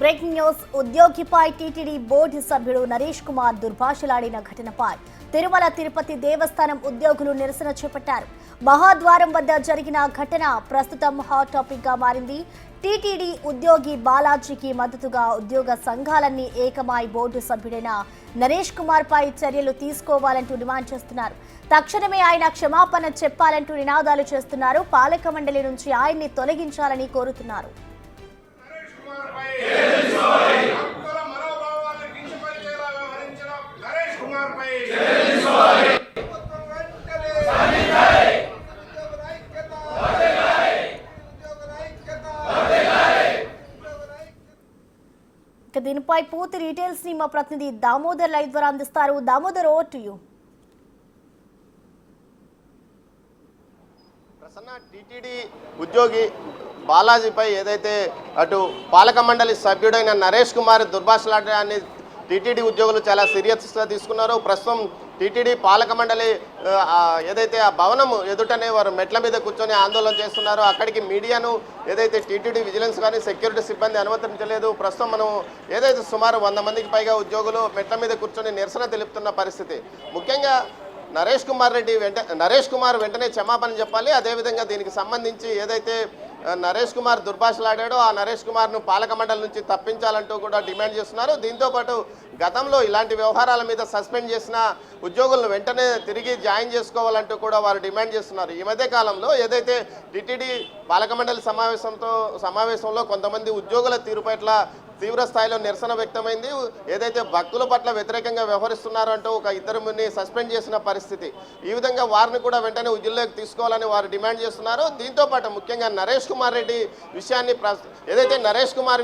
Breaking news. ఉద్యోగిపై TTD board సభ్యుడు నరేష్ కుమార్ దుర్భాషలాడిన ఘటనపై తిరుమల తిరుపతి దేవస్థానం ఉద్యోగులు నిరసన చేపట్టారు. మహాద్వారం వద్ద జరిగిన ఘటన ప్రస్తుతం హాట్ టాపిక్ గా మారింది. టీటీడీ ఉద్యోగి బాలాజీకి మద్దతుగా ఉద్యోగ సంఘాలన్నీ ఏకమై బోర్డు సభ్యుడైన నరేష్ కుమార్ పై చర్యలు తీసుకోవాలంటూ డిమాండ్ చేస్తున్నారు. తక్షణమే ఆయన క్షమాపణ చెప్పాలంటూ నినాదాలు చేస్తున్నారు. పాలక మండలి నుంచి ఆయన్ని తొలగించాలని కోరుతున్నారు. దీనిపై పూర్తి డీటెయిల్స్ ని మా ప్రతినిధి దామోదర్ లైవ్ ద్వారా అందిస్తారు. Damodar, over to you. Prasanna, TTD ఉద్యోగి బాలాజీపై ఏదైతే అటు పాలక మండలి సభ్యుడైన నరేష్ కుమార్ దుర్భాషలాడడాన్ని టీటీడీ ఉద్యోగులు చాలా సీరియస్గా తీసుకున్నారు. ప్రస్తుతం టీటీడీ పాలక మండలి ఏదైతే ఆ భవనం ఎదుటనే వారు మెట్ల మీద కూర్చొని ఆందోళన చేస్తున్నారో అక్కడికి మీడియాను ఏదైతే టీటీడీ విజిలెన్స్ కానీ సెక్యూరిటీ సిబ్బంది అనుమతించలేదు. ప్రస్తుతం మనం ఏదైతే సుమారు 100 మందికి పైగా ఉద్యోగులు మెట్ల మీద కూర్చొని నిరసన తెలుపుతున్న పరిస్థితి. ముఖ్యంగా నరేష్ కుమార్ వెంటనే క్షమాపణ చెప్పాలి. అదేవిధంగా దీనికి సంబంధించి ఏదైతే నరేష్ కుమార్ దుర్భాషలాడాడో ఆ నరేష్ కుమార్ను పాలక మండలి నుంచి తప్పించాలంటూ కూడా డిమాండ్ చేస్తున్నారు. దీంతోపాటు గతంలో ఇలాంటి వ్యవహారాల మీద సస్పెండ్ చేసిన ఉద్యోగులను వెంటనే తిరిగి జాయిన్ చేసుకోవాలంటూ కూడా వారు డిమాండ్ చేస్తున్నారు. ఈ మధ్య కాలంలో ఏదైతే టీటీడీ పాలక మండలి సమావేశంలో కొంతమంది ఉద్యోగుల తీరు పట్ల తీవ్ర స్థాయిలో నిరసన వ్యక్తమైంది. ఏదైతే భక్తుల పట్ల వ్యతిరేకంగా వ్యవహరిస్తున్నారో అంటూ ఒక ఇద్దరిని సస్పెండ్ చేసిన పరిస్థితి. ఈ విధంగా వారిని కూడా వెంటనే ఉద్యోగులకు తీసుకోవాలని వారు డిమాండ్ చేస్తున్నారు. దీంతోపాటు ముఖ్యంగా నరేష్ కుమార్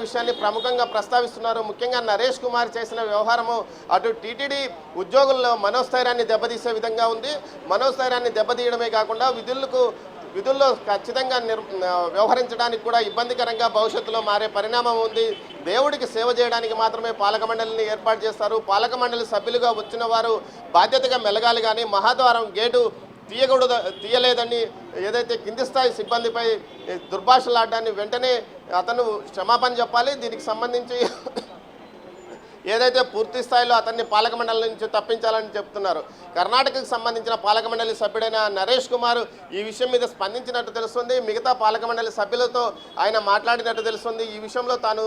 విషయాన్ని ప్రముఖంగా ప్రస్తావిస్తున్నారు. ముఖ్యంగా నరేష్ కుమార్ చేసిన వ్యవహారము అటు టీటీడీ ఉద్యోగుల్లో మనోస్థైర్యాన్ని దెబ్బతీసే విధంగా ఉంది. మనోస్థైర్యాన్ని దెబ్బతీయడమే కాకుండా విధుల్లో ఖచ్చితంగా వ్యవహరించడానికి కూడా ఇబ్బందికరంగా భవిష్యత్తులో మారే పరిణామం ఉంది. దేవుడికి సేవ చేయడానికి మాత్రమే పాలక మండలిని ఏర్పాటు చేస్తారు. పాలక మండలి సభ్యులుగా వచ్చిన వారు బాధ్యతగా మెలగాలి, కానీ మహాద్వారం గేటు తీయలేదని ఏదైతే కింది స్థాయి సిబ్బందిపై దుర్భాషలాడడాన్ని వెంటనే అతను క్షమాపణ చెప్పాలి. దీనికి సంబంధించి ఏదైతే పూర్తి స్థాయిలో అతన్ని పాలక మండలి నుంచి తప్పించాలని చెప్తున్నారు. కర్ణాటకకు సంబంధించిన పాలక మండలి సభ్యుడైన నరేష్ కుమార్ ఈ విషయం మీద స్పందించినట్టు తెలుస్తుంది. మిగతా పాలక మండలి సభ్యులతో ఆయన మాట్లాడినట్టు తెలుస్తుంది. ఈ విషయంలో తాను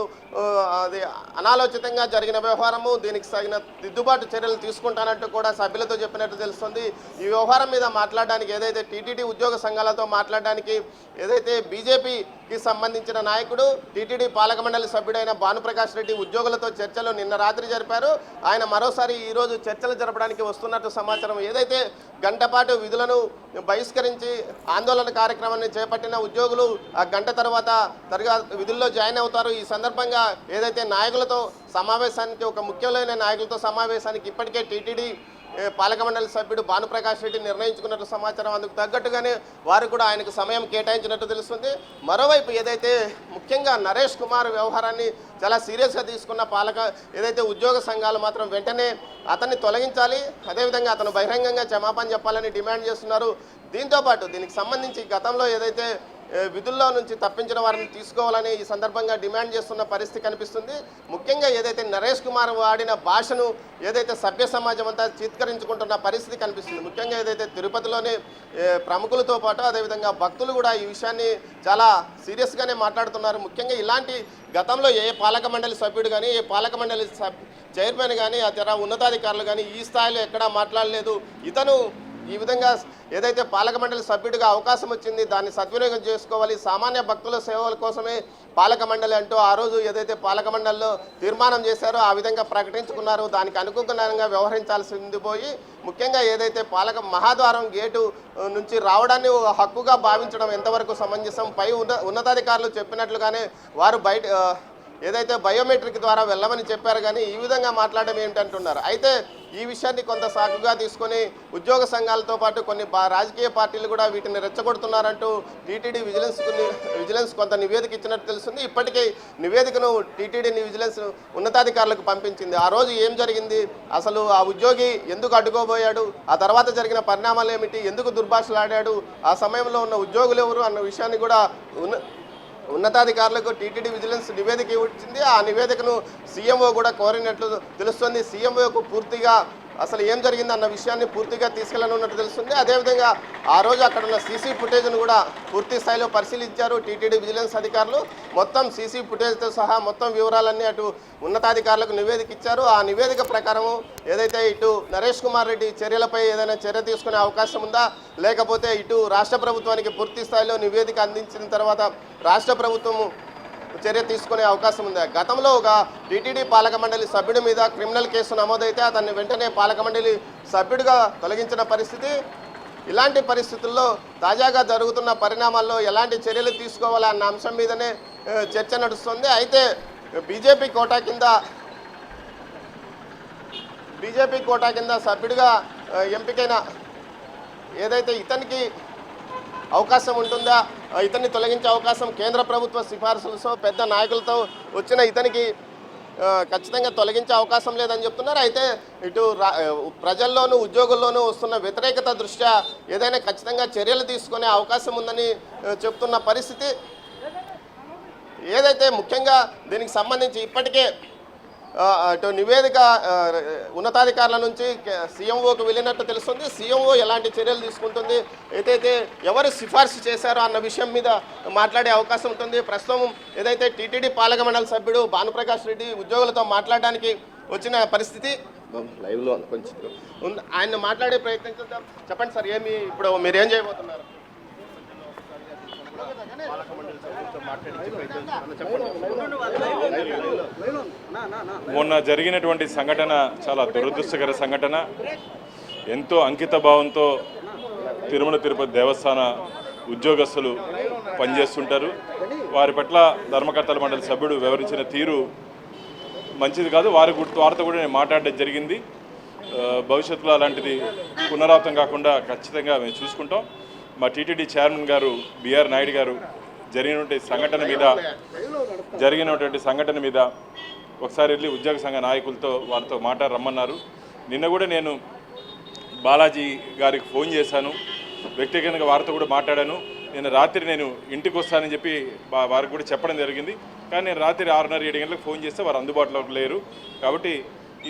అనాలోచితంగా జరిగిన వ్యవహారము, దీనికి తగిన దిద్దుబాటు చర్యలు తీసుకుంటానంటూ కూడా సభ్యులతో చెప్పినట్టు తెలుస్తుంది. ఈ వ్యవహారం మీద మాట్లాడడానికి ఏదైతే టీటీడీ ఉద్యోగ సంఘాలతో మాట్లాడడానికి ఏదైతే బీజేపీకి సంబంధించిన నాయకుడు టీటీడీ పాలక మండలి సభ్యుడైన భానుప్రకాష్ రెడ్డి ఉద్యోగులతో చర్చలు నిన్న రాత్రి జరిపారు. ఆయన మరోసారి ఈరోజు చర్చలు జరపడానికి వస్తున్నట్టు సమాచారం. ఏదైతే గంట పాటు విధులను బహిష్కరించి ఆందోళన కార్యక్రమాన్ని చేపట్టిన ఉద్యోగులు ఆ గంట తర్వాత విధుల్లో జాయిన్ అవుతారు. ఈ సందర్భంగా ఏదైతే నాయకులతో సమావేశానికి ఒక ముఖ్యమైన నాయకులతో సమావేశానికి ఇప్పటికే టీటీడీ పాలక మండలి సభ్యుడు భానుప్రకాష్ రెడ్డి నిర్ణయించుకున్నట్టు సమాచారం. అందుకు తగ్గట్టుగానే వారు కూడా ఆయనకు సమయం కేటాయించినట్టు తెలుస్తుంది. మరోవైపు ఏదైతే ముఖ్యంగా నరేష్ కుమార్ వ్యవహారాన్ని చాలా సీరియస్గా తీసుకున్న ఏదైతే ఉద్యోగ సంఘాలు మాత్రం వెంటనే అతన్ని తొలగించాలి, అదేవిధంగా అతను బహిరంగంగా క్షమాపణ చెప్పాలని డిమాండ్ చేస్తున్నారు. దీంతోపాటు దీనికి సంబంధించి గతంలో ఏదైతే విధుల్లో నుంచి తప్పించిన వారిని తీసుకోవాలని ఈ సందర్భంగా డిమాండ్ చేస్తున్న పరిస్థితి కనిపిస్తుంది. ముఖ్యంగా ఏదైతే నరేష్ కుమార్ వాడిన భాషను ఏదైతే సభ్య సమాజం అంతా చీత్కరించుకుంటున్న పరిస్థితి కనిపిస్తుంది. ముఖ్యంగా ఏదైతే తిరుపతిలోనే ప్రముఖులతో పాటు అదేవిధంగా భక్తులు కూడా ఈ విషయాన్ని చాలా సీరియస్గానే మాట్లాడుతున్నారు. ముఖ్యంగా ఇలాంటి గతంలో ఏ పాలక మండలి సభ్యుడు కానీ ఏ పాలక మండలి చైర్మన్ కానీ ఇతర ఉన్నతాధికారులు కానీ ఈ స్థాయిలో ఎక్కడా మాట్లాడలేదు. ఇతను ఈ విధంగా ఏదైతే పాలక మండలి సభ్యుడిగా అవకాశం వచ్చింది దాన్ని సద్వినియోగం చేసుకోవాలి, సామాన్య భక్తుల సేవల కోసమే పాలక మండలి అంటూ ఆ రోజు ఏదైతే పాలక మండలిలో తీర్మానం చేశారో ఆ విధంగా ప్రకటించుకున్నారు. దానికి అనుగుణంగా వ్యవహరించాల్సింది పోయి ముఖ్యంగా ఏదైతే మహాద్వారం గేటు నుంచి రావడాన్ని హక్కుగా భావించడం ఎంతవరకు సమంజసం? పై ఉన్నతాధికారులు చెప్పినట్లుగానే వారు ఏదైతే బయోమెట్రిక్ ద్వారా వెళ్ళమని చెప్పారు, కానీ ఈ విధంగా మాట్లాడడం ఏంటంటున్నారు. అయితే ఈ విషయాన్ని కొంత సాకుగా తీసుకొని ఉద్యోగ సంఘాలతో పాటు కొన్ని రాజకీయ పార్టీలు కూడా వీటిని రెచ్చగొడుతున్నారంటూ టీటీడీ విజిలెన్స్ కొంత నివేదిక ఇచ్చినట్టు తెలుస్తుంది. ఇప్పటికే నివేదికను టీటీడీ విజిలెన్స్ ఉన్నతాధికారులకు పంపించింది. ఆ రోజు ఏం జరిగింది, అసలు ఆ ఉద్యోగి ఎందుకు అడ్డుకోబోయాడు, ఆ తర్వాత జరిగిన పరిణామాలు ఏమిటి, ఎందుకు దుర్భాషలాడాడు, ఆ సమయంలో ఉన్న ఉద్యోగులు ఎవరు అన్న విషయాన్ని కూడా ఉన్నతాధికారులకు టీటీడీ విజిలెన్స్ నివేదిక ఇచ్చింది. ఆ నివేదికను సీఎంఓ కూడా కోరినట్లు తెలుస్తుంది. సీఎంఓకు పూర్తిగా అసలు ఏం జరిగిందన్న విషయాన్ని పూర్తిగా తీసుకెళ్లనున్నట్టు తెలుస్తుంది. అదేవిధంగా ఆ రోజు అక్కడ ఉన్న సీసీ ఫుటేజ్ను కూడా పూర్తి స్థాయిలో పరిశీలించారు టీటీడీ విజిలెన్స్ అధికారులు. మొత్తం సీసీ ఫుటేజ్తో సహా మొత్తం వివరాలన్నీ అటు ఉన్నతాధికారులకు నివేదిక ఇచ్చారు. ఆ నివేదిక ప్రకారం ఏదైతే ఇటు నరేష్ కుమార్ రెడ్డి చర్యలపై ఏదైనా చర్య తీసుకునే అవకాశం ఉందా, లేకపోతే ఇటు రాష్ట్ర ప్రభుత్వానికి పూర్తి స్థాయిలో నివేదిక అందించిన తర్వాత రాష్ట్ర ప్రభుత్వము చర్య తీసుకునే అవకాశం ఉంది. గతంలో ఒక టీటీడీ పాలక మండలి సభ్యుడి మీద క్రిమినల్ కేసు నమోదైతే అతన్ని వెంటనే పాలక మండలి సభ్యుడిగా తొలగించిన పరిస్థితి. ఇలాంటి పరిస్థితుల్లో తాజాగా జరుగుతున్న పరిణామాల్లో ఎలాంటి చర్యలు తీసుకోవాలన్న అంశం మీదనే చర్చ నడుస్తుంది. అయితే బీజేపీ కోటా కింద సభ్యుడిగా ఎంపికైన ఏదైతే ఇతనికి అవకాశం ఉంటుందా, ఇతన్ని తొలగించే అవకాశం కేంద్ర ప్రభుత్వ సిఫార్సులతో పెద్ద నాయకులతో వచ్చిన ఇతనికి ఖచ్చితంగా తొలగించే అవకాశం లేదని చెప్తున్నారు. అయితే ఇటు ప్రజల్లోనూ ఉద్యోగుల్లోనూ వస్తున్న వ్యతిరేకత దృష్ట్యా ఏదైనా ఖచ్చితంగా చర్యలు తీసుకునే అవకాశం ఉందని చెప్తున్న పరిస్థితి. ఏదైతే ముఖ్యంగా దీనికి సంబంధించి ఇప్పటికే అటు నివేదిక ఉన్నతాధికారుల నుంచి సీఎంఓకు వెళ్ళినట్టు తెలుస్తుంది. సీఎంఓ ఎలాంటి చర్యలు తీసుకుంటుంది, ఏదైతే ఎవరు సిఫార్సు చేశారో అన్న విషయం మీద మాట్లాడే అవకాశం ఉంటుంది. ప్రస్తుతం ఏదైతే టీటీడీ పాలక మండలి సభ్యుడు భానుప్రకాష్ రెడ్డి ఉద్యోగులతో మాట్లాడడానికి వచ్చిన పరిస్థితి లైవ్లో కొంచెం ఆయన మాట్లాడే ప్రయత్నం చేద్దాం. చెప్పండి సార్, ఇప్పుడు మీరు ఏం చేయబోతున్నారు? మొన్న జరిగినటువంటి సంఘటన చాలా దురదృష్టకర సంఘటన. ఎంతో అంకిత భావంతో తిరుమల తిరుపతి దేవస్థాన ఉద్యోగస్తులు పనిచేస్తుంటారు. వారి పట్ల ధర్మకర్తల మండలి సభ్యుడు వివరించిన తీరు మంచిది కాదు. వారితో కూడా నేను మాట్లాడడం జరిగింది. భవిష్యత్తులో అలాంటిది పునరావృతం కాకుండా ఖచ్చితంగా మేము చూసుకుంటాం. మా టీటీడీ చైర్మన్ గారు బిఆర్ నాయుడు గారు జరిగినటువంటి సంఘటన మీద ఒకసారి వెళ్ళి ఉద్యోగ సంఘ నాయకులతో వారితో రమ్మన్నారు. నిన్న కూడా నేను బాలాజీ గారికి ఫోన్ చేశాను, వ్యక్తిగతంగా వారితో కూడా మాట్లాడాను. నిన్న రాత్రి నేను ఇంటికి వస్తానని చెప్పి వారికి కూడా చెప్పడం జరిగింది. కానీ నేను రాత్రి 6:30-7 గంటలకు ఫోన్ చేస్తే వారు అందుబాటులో లేరు. కాబట్టి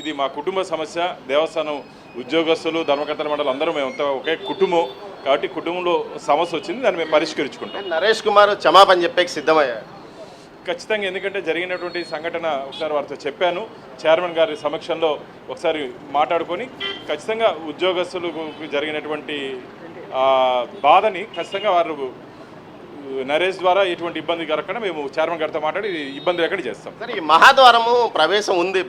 ఇది మా కుటుంబ సమస్య. దేవస్థానం ఉద్యోగస్తులు ధర్మకర్తల మండలి అందరూ మేమంతా ఒకే కుటుంబం. కాబట్టి కుటుంబంలో సమస్య వచ్చింది, దాన్ని మేము పరిష్కరించుకుంటాం. నరేష్ కుమార్ క్షమాపణ చెప్పేకి సిద్ధమయ్యారు ఖచ్చితంగా. ఎందుకంటే జరిగినటువంటి సంఘటన ఒకసారి వారితో చెప్పాను. చైర్మన్ గారి సమక్షంలో ఒకసారి మాట్లాడుకొని ఖచ్చితంగా ఉద్యోగస్తులకు జరిగినటువంటి బాధని ఖచ్చితంగా వారు నరేష్ ద్వారా ఎటువంటి ఇబ్బంది కలగకుండా మేము చైర్మన్ గారితో మాట్లాడి ఇబ్బంది ఎక్కడ చేస్తాం. సరే, ఈ మహాద్వారము ప్రవేశం ఉంది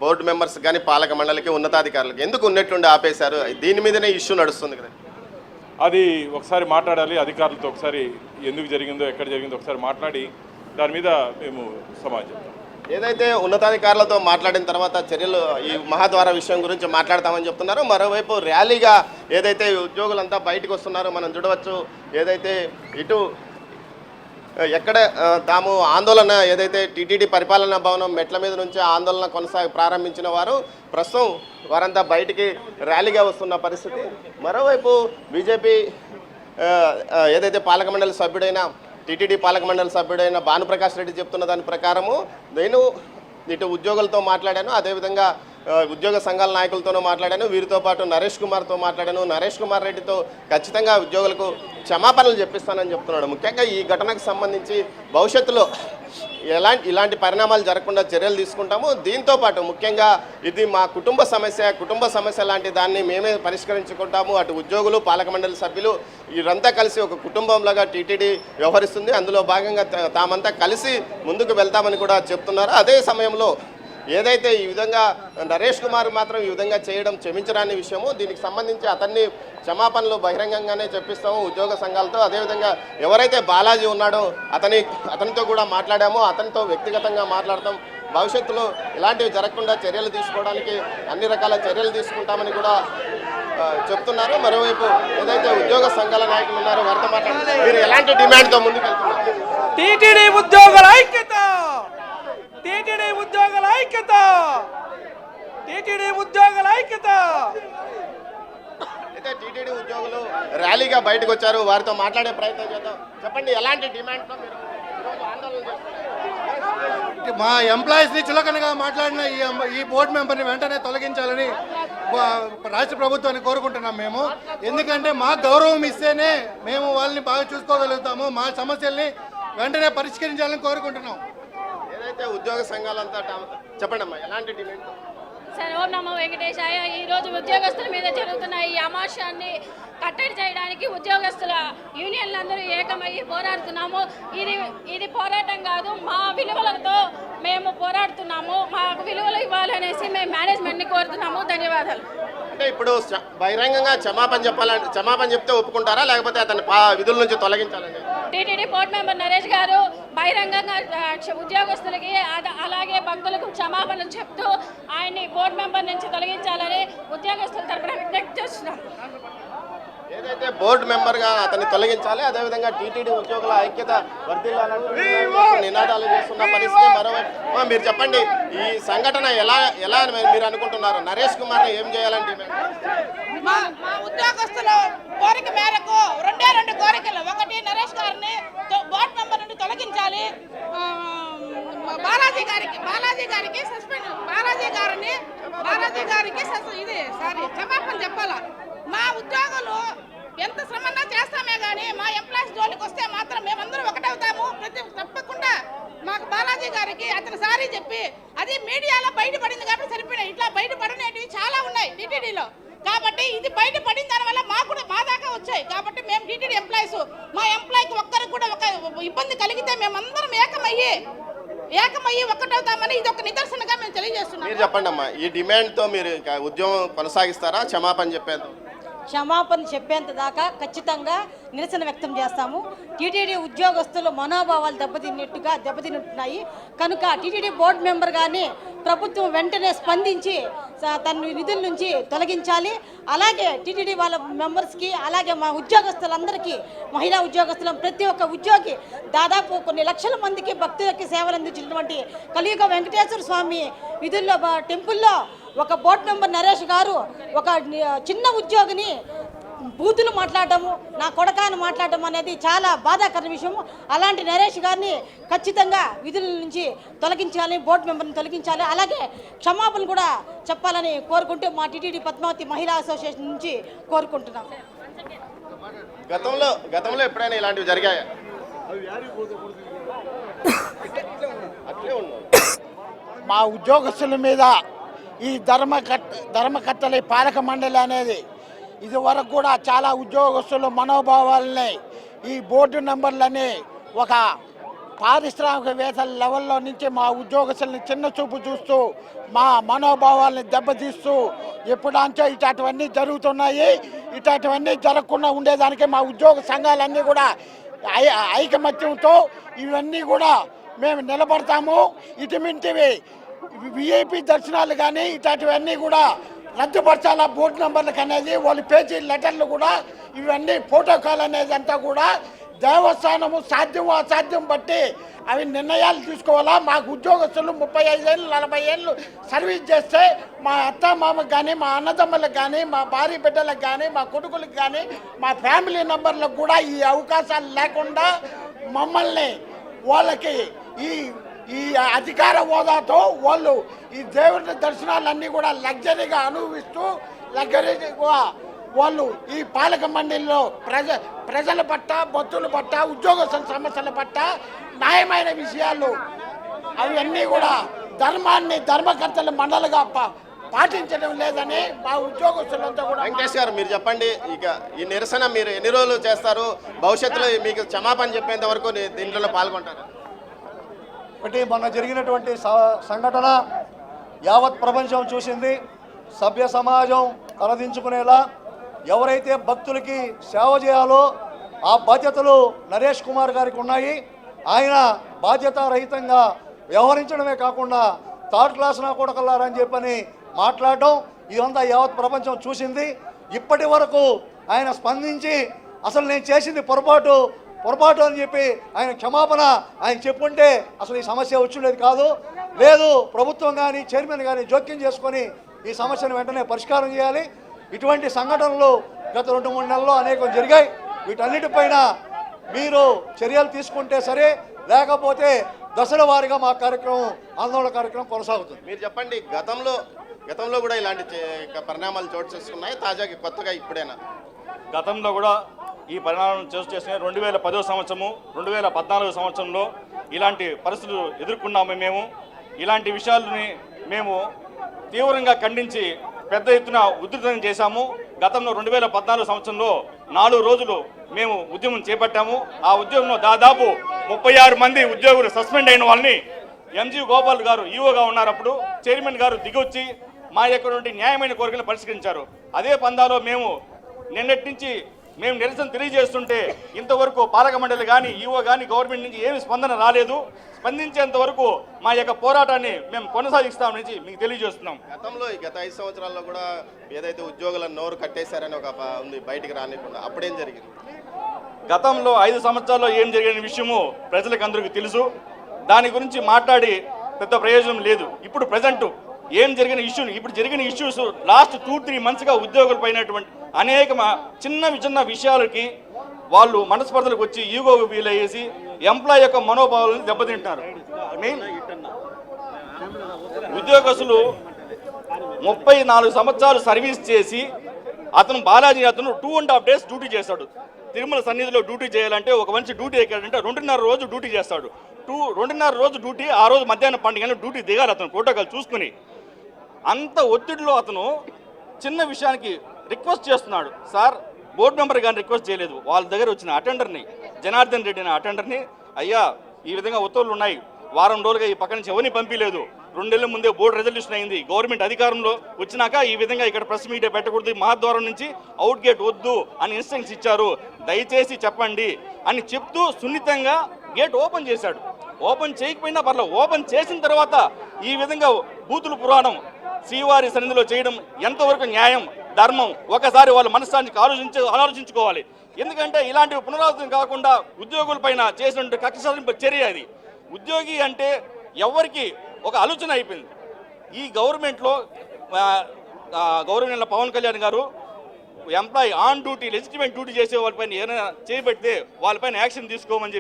బోర్డు మెంబర్స్ కానీ పాలక మండలికి ఉన్నతాధికారులకి, ఎందుకు ఉన్నట్టుండి ఆపేశారు? దీని మీదనే ఇష్యూ నడుస్తుంది కదా. అది ఒకసారి మాట్లాడాలి అధికారులతో. ఒకసారి ఎందుకు జరిగిందో ఎక్కడ జరిగిందో ఒకసారి మాట్లాడి దాని మీద మేము సమాజం ఏదైతే ఉన్నతాధికారులతో మాట్లాడిన తర్వాత చర్యలు ఈ మహాద్వార విషయం గురించి మాట్లాడతామని చెప్తున్నారు. మరోవైపు ర్యాలీగా ఏదైతే ఉద్యోగులంతా బయటకు వస్తున్నారో మనం చూడవచ్చు. ఏదైతే ఇటు ఎక్కడ తాము ఆందోళన ఏదైతే టీటీడీ పరిపాలనా భవనం మెట్ల మీద నుంచి ఆందోళన ప్రారంభించిన వారు ప్రస్తుతం వారంతా బయటికి ర్యాలీగా వస్తున్న పరిస్థితి. మరోవైపు బీజేపీ ఏదైతే పాలక మండలి సభ్యుడైన టీటీడీ పాలక మండలి సభ్యుడైన భానుప్రకాష్ రెడ్డి చెప్తున్న దాని ప్రకారము నేను ఇటు ఉద్యోగులతో మాట్లాడాను, అదేవిధంగా ఉద్యోగ సంఘాల నాయకులతోనూ మాట్లాడాను, వీరితో పాటు నరేష్ కుమార్తో మాట్లాడాను. నరేష్ కుమార్ రెడ్డితో ఖచ్చితంగా ఉద్యోగులకు క్షమాపణలు చెప్పిస్తానని చెప్తున్నాడు. ముఖ్యంగా ఈ ఘటనకు సంబంధించి భవిష్యత్తులో ఇలాంటి పరిణామాలు జరగకుండా చర్యలు తీసుకుంటాము. దీంతోపాటు ముఖ్యంగా ఇది మా కుటుంబ సమస్య లాంటి దాన్ని మేమే పరిష్కరించుకుంటాము. అటు ఉద్యోగులు పాలక మండలి సభ్యులు వీరంతా కలిసి ఒక కుటుంబంలాగా టీటీడీ వ్యవహరిస్తుంది. అందులో భాగంగా తామంతా కలిసి ముందుకు వెళ్తామని కూడా చెప్తున్నారు. అదే సమయంలో ఏదైతే ఈ విధంగా నరేష్ కుమార్ మాత్రం ఈ విధంగా చేయడం క్షమించరాని విషయము. దీనికి సంబంధించి అతన్ని క్షమాపణలు బహిరంగంగానే చెప్పిస్తాము ఉద్యోగ సంఘాలతో. అదేవిధంగా ఎవరైతే బాలాజీ ఉన్నాడో అతనితో కూడా మాట్లాడామో, అతనితో వ్యక్తిగతంగా మాట్లాడతాం. భవిష్యత్తులో ఇలాంటివి జరగకుండా చర్యలు తీసుకోవడానికి అన్ని రకాల చర్యలు తీసుకుంటామని కూడా చెప్తున్నారు. మరోవైపు ఏదైతే ఉద్యోగ సంఘాల నాయకులు ఉన్నారో వారితో మాట్లాడుతున్నారు. మీరు ఎలాంటి డిమాండ్తో ముందుకు వెళ్తున్నారు? టీటీడీ ఉద్యోగుల ఐక్యత, టీటీడీ ఉద్యోగుల ఐక్యత, టీటీడీ ఉద్యోగుల ఐక్యత. అయితే టీటీడీ ఉద్యోగులు ర్యాలీగా బయటకు వచ్చారు, వారితో మాట్లాడే ప్రయత్నం చేద్దాం. చెప్పండి, ఎలాంటి డిమాండ్తో మీరు మా ఎంప్లాయీస్ని చులకనగా మాట్లాడిన ఈ బోర్డు మెంబర్ని వెంటనే తొలగించాలని రాష్ట్ర ప్రభుత్వాన్ని కోరుకుంటున్నాం మేము. ఎందుకంటే మా గౌరవం ఇస్తేనే మేము వాళ్ళని బాగా చూసుకోగలుగుతాము. మా సమస్యల్ని వెంటనే పరిష్కరించాలని కోరుకుంటున్నాం. ఏదైతే ఉద్యోగ సంఘాలంతా చెప్పండి అమ్మా, ఎలాంటి డిమాండ్? సార్, ఓం నమో వెంకటేశాయ. ఈరోజు ఉద్యోగస్తుల మీద జరుగుతున్న ఈ అమాశాన్ని కట్టడి చేయడానికి ఉద్యోగస్తుల యూనియన్లందరూ ఏకమయ్యి పోరాడుతున్నాము. ఇది పోరాటం కాదు, మా విలువలతో మేము పోరాడుతున్నాము. మాకు విలువలు ఇవ్వాలనేసి మేము మేనేజ్మెంట్ని కోరుతున్నాము. ధన్యవాదాలు. అంటే ఇప్పుడు బహిరంగంగా క్షమాపణ చెప్తే ఒప్పుకుంటారా, లేకపోతే అతని విధుల నుంచి తొలగించాలండి? టీటీడీ బోర్డు మెంబర్ నరేష్ గారు బహిరంగంగా ఉద్యోగస్తులకి అలాగే భక్తులకు క్షమాపణలు చెప్తూ ఆయన్ని బోర్డు మెంబర్ నుంచి తొలగించాలని ఉద్యోగస్తుల తరఫున విజ్ఞప్తి చేస్తున్నాం. ఏదైతే బోర్డు మెంబర్గా అతన్ని తొలగించాలి, అదేవిధంగా టీటీడీ ఉద్యోగుల ఐక్యత వర్ధిల్లాలంటూ నినాదాలు చేస్తున్న పరిస్థితి. మరోవైపు మీరు చెప్పండి, ఈ సంఘటన ఎలా మీరు అనుకుంటున్నారు? నరేష్ కుమార్ని ఏం చేయాలంటే? మా ఉద్యోగస్తుల కోరిక మేరకు రెండు కోరికలు. ఒకటి, నరేష్ గారిని బోర్డు మెంబర్ నుండి తొలగించాలి. బాలాజీ గారికి సస్పెండ్, బాలాజీ గారికి క్షమాపణ చెప్పాలా. మా ఉద్యోగులు ఎంత శ్రమన్నా చేస్తామే కానీ మా ఎంప్లాయీస్ జోలికి వస్తే మాత్రం మేమందరం ఒకటవుతాము. తప్పకుండా మాకు బాలాజీ గారికి అతను సారీ చెప్పి, అది మీడియాలో బయటపడింది కాబట్టి సరిపోయినాయి. ఇట్లా బయటపడినవి చాలా ఉన్నాయి టీటీడీలో. కాబట్టి ఇది బయటపడిన దానివల్ల మా దాకా వచ్చాయి. కాబట్టి మేము టీటీడీ ఎంప్లాయీస్, మా ఎంప్లాయీకి ఒక్కరికి కూడా ఒక ఇబ్బంది కలిగితే మేమందరం ఏకమయ్యి ఒక్కటవుతామని ఇది ఒక నిదర్శనగా మేము తెలియజేస్తున్నాం. మీరు చెప్పండి అమ్మా, ఈ డిమాండ్తో మీరు ఉద్యమం కొనసాగిస్తారా? క్షమాపణ చెప్పేంత దాకా ఖచ్చితంగా నిరసన వ్యక్తం చేస్తాము. టీటీడీ ఉద్యోగస్తుల మనోభావాలు దెబ్బతింటున్నాయి కనుక టీటీడీ బోర్డు మెంబర్ కానీ ప్రభుత్వం వెంటనే స్పందించి తన నిధుల నుంచి తొలగించాలి. అలాగే టీటీడీ వాళ్ళ మెంబర్స్కి, అలాగే మా ఉద్యోగస్తులందరికీ, మహిళా ఉద్యోగస్తుల ప్రతి ఒక్క ఉద్యోగి దాదాపు కొన్ని లక్షల మందికి భక్తులకి సేవలు అందించినటువంటి కలియుగ వెంకటేశ్వర స్వామి విధుల్లో టెంపుల్లో ఒక బోర్డు మెంబర్ నరేష్ గారు ఒక చిన్న ఉద్యోగిని బూతులు మాట్లాడటము, నా కొడకాన్ని మాట్లాడటం అనేది చాలా బాధాకర విషయం. అలాంటి నరేష్ గారిని ఖచ్చితంగా విధుల నుంచి తొలగించాలి, బోర్డు మెంబర్ని తొలగించాలి. అలాగే క్షమాపణ కూడా చెప్పాలని కోరుకుంటూ మా టీటీడీ పద్మావతి మహిళా అసోసియేషన్ నుంచి కోరుకుంటున్నాం. గతంలో ఎప్పుడైనా ఇలాంటివి జరిగాయా? మా ఉద్యోగస్తుల మీద ఈ ధర్మకర్తల పాలక మండలి అనేది ఇది వరకు కూడా చాలా ఉద్యోగస్తుల మనోభావాలని, ఈ బోర్డు నెంబర్లని ఒక పారిశ్రామికవేత్తల లెవెల్లో నుంచి మా ఉద్యోగస్తుల్ని చిన్న చూపు చూస్తూ మా మనోభావాలని దెబ్బతీస్తూ ఎప్పుడంచో ఇట్లాంటివన్నీ జరుగుతున్నాయి. ఇట్లాంటివన్నీ జరగకుండా ఉండేదానికి మా ఉద్యోగ సంఘాలన్నీ కూడా ఐకమత్యంతో ఇవన్నీ కూడా మేము నిలబడతాము. ఇటువంటివి విఐపి దర్శనాలు కానీ ఇట్లాంటివన్నీ కూడా రద్దుపరచాలా. బోర్డు నెంబర్లకు అనేది వాళ్ళు పేజీ లెటర్లు కూడా ఇవన్నీ ప్రోటోకాల్ అనేది అంతా కూడా దేవస్థానము సాధ్యం అసాధ్యం బట్టి అవి నిర్ణయాలు తీసుకోవాలా. మాకు ఉద్యోగస్తులు 35 ఏళ్ళు 40 ఏళ్ళు సర్వీస్ చేస్తే మా అత్త మామకు కానీ, మా అన్నదమ్ములకు కానీ, మా భార్య బిడ్డలకు కానీ, మా కొడుకులకు కానీ, మా ఫ్యామిలీ మెంబర్లకు కూడా ఈ అవకాశాలు లేకుండా మమ్మల్ని వాళ్ళకి ఈ అధికార హోదాతో వాళ్ళు ఈ దేవుడి దర్శనాలన్నీ కూడా లగ్జరీగా అనుభవిస్తూ లగ్జరీగా వాళ్ళు ఈ పాలక మండలిలో ప్రజల పట్ల, భక్తుల పట్ల, ఉద్యోగస్తుల సమస్యల పట్ల న్యాయమైన విషయాలు అవన్నీ కూడా ధర్మకర్తల మండలిగా పాటించడం లేదని మా ఉద్యోగస్తులంతా కూడా. వెంకటేష్ గారు, మీరు చెప్పండి, ఇక ఈ నిరసన మీరు ఎన్ని రోజులు చేస్తారు? భవిష్యత్తులో మీకు క్షమాపణ చెప్పేంత వరకు దీంట్లో పాల్గొంటారు? ఒకటి, మొన్న జరిగినటువంటి సంఘటన యావత్ ప్రపంచం చూసింది. సభ్య సమాజం తలదించుకునేలా ఎవరైతే భక్తులకి సేవ చేయాలో ఆ బాధ్యతలు నరేష్ కుమార్ గారికి ఉన్నాయి. ఆయన బాధ్యతారహితంగా వ్యవహరించడమే కాకుండా థర్డ్ క్లాస్ నా కొడకల్లారని చెప్పని మాట్లాడడం ఇదంతా యావత్ ప్రపంచం చూసింది. ఇప్పటి వరకు ఆయన స్పందించి అసలు నేను చేసింది పొరపాటు అని చెప్పి ఆయన క్షమాపణ ఆయన చెప్పుంటే అసలు ఈ సమస్య వచ్చుండేది కాదు. లేదు, ప్రభుత్వం కానీ చైర్మన్ కానీ జోక్యం చేసుకొని ఈ సమస్యను వెంటనే పరిష్కారం చేయాలి. ఇటువంటి సంఘటనలు గత 2-3 నెలల్లో అనేకం జరిగాయి. వీటన్నిటిపైన మీరు చర్యలు తీసుకుంటే సరే, లేకపోతే దశల వారీగా మా కార్యక్రమం ఆందోళన కార్యక్రమం కొనసాగుతుంది. మీరు చెప్పండి, గతంలో కూడా ఇలాంటి పరిణామాలు చోటు చేసుకున్నాయి, తాజాగా కొత్తగా ఇప్పుడేనా? గతంలో కూడా ఈ పరిణామం చోటు చేసిన 2010 సంవత్సరము 2014 సంవత్సరంలో ఇలాంటి పరిస్థితులు ఎదుర్కొన్నాము. మేము ఇలాంటి విషయాలని మేము తీవ్రంగా ఖండించి పెద్ద ఎత్తున ఉధృతం చేశాము. గతంలో 2014 సంవత్సరంలో 4 రోజులు మేము ఉద్యమం చేపట్టాము. ఆ ఉద్యమంలో దాదాపు 36 మంది ఉద్యోగులు సస్పెండ్ అయిన వాళ్ళని ఎంజీ గోపాల్ గారు ఈఓగా ఉన్నప్పుడు చైర్మన్ గారు దిగొచ్చి మా యొక్క నుండి న్యాయమైన కోరికలను పరిష్కరించారు. అదే పందాలో మేము నిన్నటి నుంచి మేము నిరసన తెలియజేస్తుంటే ఇంతవరకు పాలక మండలి కానీ ఈఓ కానీ గవర్నమెంట్ నుంచి ఏమి స్పందన రాలేదు. స్పందించేంత వరకు మా యొక్క పోరాటాన్ని మేము కొనసాగిస్తామని మీకు తెలియజేస్తున్నాం. గత 5 సంవత్సరాల్లో కూడా ఏదైతే ఉద్యోగులను నోరు కట్టేశారని ఒక ఉంది, బయటికి రానికుండా, అప్పుడేం జరిగింది? గతంలో 5 సంవత్సరాల్లో ఏం జరిగిన విషయము ప్రజలకు అందరికీ తెలుసు. దాని గురించి మాట్లాడి పెద్ద ప్రయోజనం లేదు. ఇప్పుడు ప్రజెంట్ ఏం జరిగిన ఇప్పుడు జరిగిన ఇష్యూస్ లాస్ట్ 2-3 మంత్స్గా ఉద్యోగులు పైనటువంటి అనేక చిన్న విషయాలకి వాళ్ళు మనస్పర్ధలకు వచ్చి ఈగోకు ఫీల్ అయ్యేసి ఎంప్లాయ్ యొక్క మనోభావాలను దెబ్బతింటున్నారు. మెయిన్ ఉద్యోగస్తులు 34 సంవత్సరాలు సర్వీస్ చేసి అతను బాలాజీ 2.5 days డ్యూటీ చేశాడు. తిరుమల సన్నిధిలో డ్యూటీ చేయాలంటే ఒక మనిషి డ్యూటీ ఎక్కాడంటే 2.5 రోజు డ్యూటీ చేస్తాడు. 2.5 రోజు డ్యూటీ, ఆ రోజు మధ్యాహ్నం 12 గంటలకు డ్యూటీ దిగాలి అతను ప్రోటోకాల్ చూసుకుని. అంత ఒత్తిడిలో అతను చిన్న విషయానికి రిక్వెస్ట్ చేస్తున్నాడు. సార్, బోర్డు మెంబర్ కానీ రిక్వెస్ట్ చేయలేదు, వాళ్ళ దగ్గర వచ్చిన అటెండర్ని, జనార్దన్ రెడ్డి అనే అటెండర్ని, అయ్యా ఈ విధంగా ఉత్తర్వులు ఉన్నాయి, వారం రోజులుగా ఈ పక్క నుంచి ఎవరిని పంపించలేదు, 2 నెలల ముందే బోర్డు రెజల్యూషన్ అయింది, గవర్నమెంట్ అధికారంలో వచ్చినాక ఈ విధంగా ఇక్కడ ప్రెస్ మీడియా పెట్టకూడదు, మహాద్వారం నుంచి అవుట్ గేట్ వద్దు అని ఇన్స్ట్రక్షన్స్ ఇచ్చారు, దయచేసి చెప్పండి అని చెప్తూ సున్నితంగా గేట్ ఓపెన్ చేశాడు. ఓపెన్ చేయకపోయినా పర్లేదు, ఓపెన్ చేసిన తర్వాత ఈ విధంగా బూతుల పురాణం శ్రీవారి సన్నిధిలో చేయడం ఎంతవరకు న్యాయం, ధర్మం? ఒకసారి వాళ్ళ మనస్సానికి ఆలోచించుకోవాలి. ఎందుకంటే ఇలాంటివి పునరావృతం కాకుండా ఉద్యోగుల పైన చేసినటువంటి కక్ష సాధింపు చర్య అది. ఉద్యోగి అంటే ఎవరికి ఒక ఆలోచన అయిపోయింది. ఈ గవర్నమెంట్లో గవర్నమెంట్ పవన్ కళ్యాణ్ గారు employee on duty, legitimate duty చేసే వాళ్ళపైన ఏదైనా చేయబెడితే వాళ్ళపైన యాక్షన్ తీసుకోమని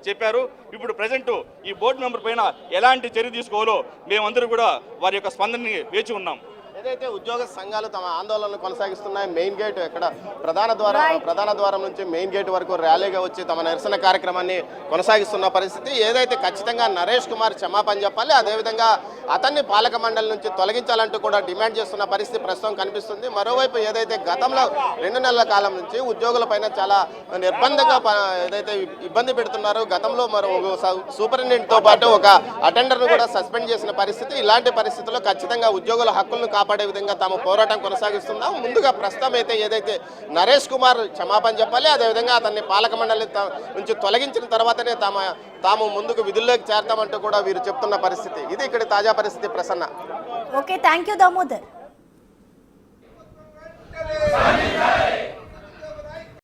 చెప్పారు. ఇప్పుడు ప్రజెంట్ ఈ బోర్డు మెంబర్ పైన ఎలాంటి చర్య తీసుకోవాలో మేమందరూ కూడా వారి యొక్క స్పందనని వేచి ఉన్నాం. ఏదైతే ఉద్యోగ సంఘాలు తమ ఆందోళనలు కొనసాగిస్తున్నాయి, మెయిన్ గేట్ ఎక్కడ ప్రధాన ద్వారం నుంచి మెయిన్ గేట్ వరకు ర్యాలీగా వచ్చి తమ నిరసన కార్యక్రమాన్ని కొనసాగిస్తున్న పరిస్థితి. ఏదైతే ఖచ్చితంగా నరేష్ కుమార్ క్షమాపణ చెప్పాలి, అదేవిధంగా అతన్ని పాలక మండలి నుంచి తొలగించాలంటూ కూడా డిమాండ్ చేస్తున్న పరిస్థితి ప్రస్తుతం కనిపిస్తుంది. మరోవైపు ఏదైతే గతంలో 2 నెలల కాలం నుంచి ఉద్యోగుల పైన చాలా నిర్బంధంగా ఏదైతే ఇబ్బంది పెడుతున్నారో, గతంలో మరో సూపరింటెండెంట్తో పాటు ఒక అటెండర్ను కూడా సస్పెండ్ చేసిన పరిస్థితి. ఇలాంటి పరిస్థితుల్లో ఖచ్చితంగా ఉద్యోగుల హక్కులను కాపాడే విధంగా తాము పోరాటం కొనసాగిస్తున్నాం. ముందుగా ప్రస్తుతం అయితే ఏదైతే నరేష్ కుమార్ క్షమాపణ చెప్పాలి, అదేవిధంగా అతన్ని పాలక మండలి నుంచి తొలగించిన తర్వాతనే తాము ముందుకు విధుల్లోకి చేరతామంటూ కూడా వీరు చెప్తున్న పరిస్థితి. ఇది ఇక్కడ తాజా పరిస్థితి. Prasanna. Okay, thank you Damodar.